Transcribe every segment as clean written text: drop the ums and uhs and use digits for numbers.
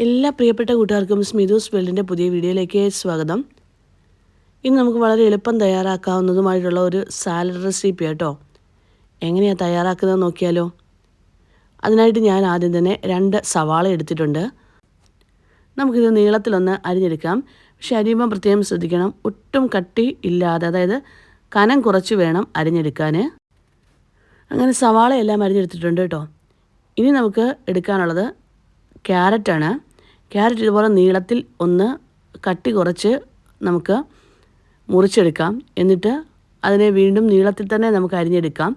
എല്ലാ പ്രിയപ്പെട്ട കൂട്ടുകാർക്കും സ്മിതൂസ് വേൾഡിൻ്റെ പുതിയ വീഡിയോയിലേക്ക് സ്വാഗതം. ഇന്ന് നമുക്ക് വളരെ എളുപ്പം തയ്യാറാക്കാവുന്നതുമായിട്ടുള്ള ഒരു സാലഡ് റെസിപ്പി കേട്ടോ. എങ്ങനെയാണ് തയ്യാറാക്കുന്നത് നോക്കിയാലോ. അതിനായിട്ട് ഞാൻ ആദ്യം തന്നെ 2 സവാള എടുത്തിട്ടുണ്ട്. നമുക്കിത് നീളത്തിലൊന്ന് അരിഞ്ഞെടുക്കാം. പക്ഷേ അരിയുമ്പോൾ പ്രത്യേകം ശ്രദ്ധിക്കണം, ഒട്ടും കട്ടി ഇല്ലാതെ, അതായത് കനം കുറച്ച് വേണം അരിഞ്ഞെടുക്കാൻ. അങ്ങനെ സവാളയെല്ലാം അരിഞ്ഞെടുത്തിട്ടുണ്ട് കേട്ടോ. ഇനി നമുക്ക് എടുക്കാനുള്ളത് ക്യാരറ്റാണ്. ക്യാരറ്റ് ഇതുപോലെ നീളത്തിൽ ഒന്ന് കട്ടി കുറച്ച് നമുക്ക് മുറിച്ചെടുക്കാം. എന്നിട്ട് അതിനെ വീണ്ടും നീളത്തിൽ തന്നെ നമുക്ക് അരിഞ്ഞെടുക്കാം.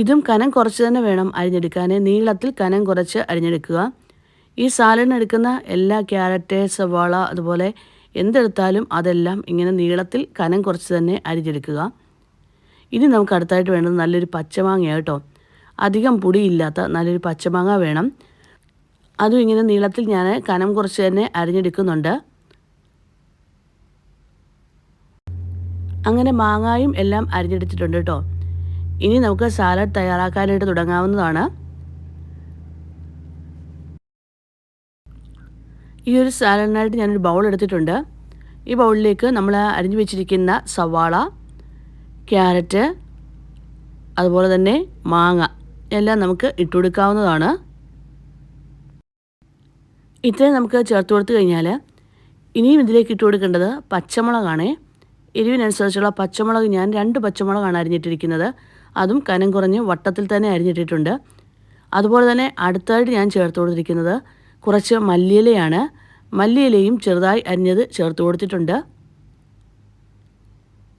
ഇതും കനം കുറച്ച് തന്നെ വേണം അരിഞ്ഞെടുക്കാൻ. നീളത്തിൽ കനം കുറച്ച് അരിഞ്ഞെടുക്കുക. ഈ സാലഡിന് എടുക്കുന്ന എല്ലാ ക്യാരറ്റ്, സവാള, അതുപോലെ എന്തെടുത്താലും അതെല്ലാം ഇങ്ങനെ നീളത്തിൽ കനം കുറച്ച് തന്നെ അരിഞ്ഞെടുക്കുക. ഇനി നമുക്ക് അടുത്തായിട്ട് വേണ്ടത് നല്ലൊരു പച്ചമാങ്ങ കേട്ടോ. അധികം പൊടിയില്ലാത്ത നല്ലൊരു പച്ചമാങ്ങ വേണം. അതും ഇങ്ങനെ നീളത്തിൽ ഞാൻ കനം കുറച്ച് തന്നെ അരിഞ്ഞെടുക്കുന്നുണ്ട്. അങ്ങനെ മാങ്ങായും എല്ലാം അരിഞ്ഞെടുത്തിട്ടുണ്ട് കേട്ടോ. ഇനി നമുക്ക് സാലഡ് തയ്യാറാക്കാനായിട്ട് തുടങ്ങാവുന്നതാണ്. ഈ ഒരു സാലഡിനായിട്ട് ഞാനൊരു ബൗൾ എടുത്തിട്ടുണ്ട്. ഈ ബൗളിലേക്ക് നമ്മൾ അരിഞ്ഞു വെച്ചിരിക്കുന്ന സവാള, ക്യാരറ്റ്, അതുപോലെ തന്നെ മാങ്ങ എല്ലാം നമുക്ക് ഇട്ട് കൊടുക്കാവുന്നതാണ്. ഇത്രയും നമുക്ക് ചേർത്ത് കൊടുത്തു കഴിഞ്ഞാൽ ഇനിയും ഇതിലേക്ക് ഇട്ട് കൊടുക്കേണ്ടത് പച്ചമുളകാണ്. എരിവിനനുസരിച്ചുള്ള പച്ചമുളക് ഞാൻ 2 പച്ചമുളകാണ് അരിഞ്ഞിട്ടിരിക്കുന്നത്. അതും കനം കുറഞ്ഞ് വട്ടത്തിൽ തന്നെ അരിഞ്ഞിട്ടിട്ടുണ്ട്. അതുപോലെ തന്നെ അടുത്തായിട്ട് ഞാൻ ചേർത്ത് കൊടുത്തിരിക്കുന്നത് കുറച്ച് മല്ലിയിലയാണ്. മല്ലിയിലയും ചെറുതായി അരിഞ്ഞത് ചേർത്ത് കൊടുത്തിട്ടുണ്ട്.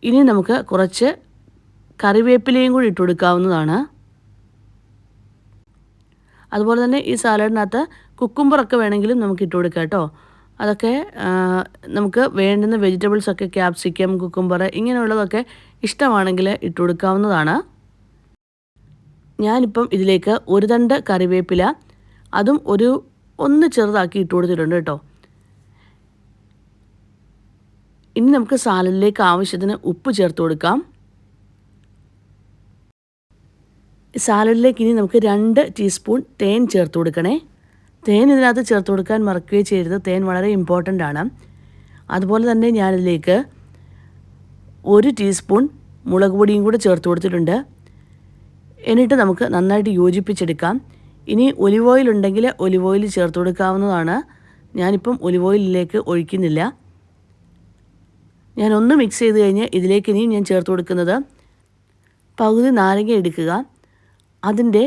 ഇനി നമുക്ക് കുറച്ച് കറിവേപ്പിലയും കൂടി ഇട്ട് കൊടുക്കാവുന്നതാണ്. അതുപോലെ തന്നെ ഈ സാലഡിനകത്ത് കുക്കുംബറൊക്കെ വേണമെങ്കിലും നമുക്ക് ഇട്ട് കൊടുക്കാം കേട്ടോ. അതൊക്കെ നമുക്ക് വേണ്ടുന്ന വെജിറ്റബിൾസൊക്കെ ക്യാപ്സിക്കം, കുക്കുംബർ ഇങ്ങനെയുള്ളതൊക്കെ ഇഷ്ടമാണെങ്കിൽ ഇട്ട് കൊടുക്കാവുന്നതാണ്. ഞാനിപ്പം ഇതിലേക്ക് 1 തണ്ട് കറിവേപ്പില, അതും ഒന്ന് ചെറുതാക്കി ഇട്ട് കൊടുത്തിട്ടുണ്ട് കേട്ടോ. ഇനി നമുക്ക് സാലഡിലേക്ക് ആവശ്യത്തിന് ഉപ്പ് ചേർത്ത് കൊടുക്കാം. സാലഡിലേക്ക് ഇനി നമുക്ക് 2 ടീസ്പൂൺ തേൻ ചേർത്ത് കൊടുക്കണേ. തേൻ ഇതിനകത്ത് ചേർത്ത് കൊടുക്കാൻ മറക്കുകയും ചെയ്യരുത്. തേൻ വളരെ ഇമ്പോർട്ടൻ്റ് ആണ്. അതുപോലെ തന്നെ ഞാനിതിലേക്ക് 1 ടീസ്പൂൺ മുളക് പൊടിയും കൂടെ ചേർത്ത് കൊടുത്തിട്ടുണ്ട്. എന്നിട്ട് നമുക്ക് നന്നായിട്ട് യോജിപ്പിച്ചെടുക്കാം. ഇനി ഒലിവ് ഓയിൽ ഉണ്ടെങ്കിൽ ഒലിവ് ഓയിൽ ചേർത്ത് കൊടുക്കാവുന്നതാണ്. ഞാനിപ്പം ഒലിവ് ഓയിലിലേക്ക് ഒഴിക്കുന്നില്ല. ഞാനൊന്ന് മിക്സ് ചെയ്ത് കഴിഞ്ഞ് ഇതിലേക്ക് ഇനിയും ഞാൻ ചേർത്ത് കൊടുക്കുന്നത് പകുതി നാരങ്ങ എടുക്കുക. അതിൻ്റെ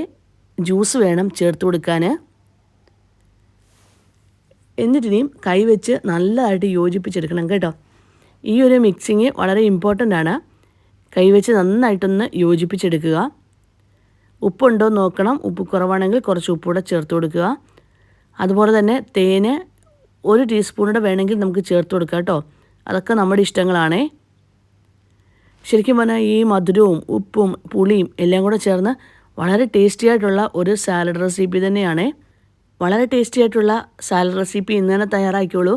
ജ്യൂസ് വേണം ചേർത്ത് കൊടുക്കാൻ. എന്നിട്ടിനിയും കൈവച്ച് നല്ലതായിട്ട് യോജിപ്പിച്ചെടുക്കണം കേട്ടോ. ഈ ഒരു മിക്സിങ് വളരെ ഇമ്പോർട്ടൻ്റ് ആണ്. കൈവച്ച് നന്നായിട്ടൊന്ന് യോജിപ്പിച്ചെടുക്കുക. ഉപ്പുണ്ടോ നോക്കണം. ഉപ്പ് കുറവാണെങ്കിൽ കുറച്ച് ഉപ്പൂടെ ചേർത്ത് കൊടുക്കുക. അതുപോലെ തന്നെ തേന് 1 ടീസ്പൂണൂടെ വേണമെങ്കിൽ നമുക്ക് ചേർത്ത് കൊടുക്കാം കേട്ടോ. അതൊക്കെ നമ്മുടെ ഇഷ്ടങ്ങളാണേ. ശരിക്കും പറഞ്ഞാൽ ഈ മധുരവും ഉപ്പും പുളിയും എല്ലാം കൂടെ ചേർന്ന് വളരെ ടേസ്റ്റി ആയിട്ടുള്ള ഒരു സാലഡ് റെസിപ്പി തന്നെയാണ്. വളരെ ടേസ്റ്റി ആയിട്ടുള്ള സാലഡ് റെസിപ്പി ഇന്ന് തന്നെ തയ്യാറാക്കിയോളൂ.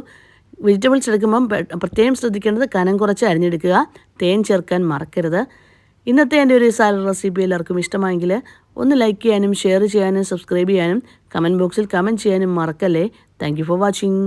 വെജിറ്റബിൾസ് എടുക്കുമ്പം പ്രത്യേകം ശ്രദ്ധിക്കേണ്ടത് കനം കുറച്ച് അരിഞ്ഞെടുക്കുക. തേൻ ചേർക്കാൻ മറക്കരുത്. ഇന്നത്തെ എൻ്റെ ഒരു സാലഡ് റെസിപ്പി എല്ലാവർക്കും ഇഷ്ടമായെങ്കിൽ ഒന്ന് ലൈക്ക് ചെയ്യാനും ഷെയർ ചെയ്യാനും സബ്സ്ക്രൈബ് ചെയ്യാനും കമൻറ്റ് ബോക്സിൽ കമൻറ്റ് ചെയ്യാനും മറക്കല്ലേ. Thank you for watching.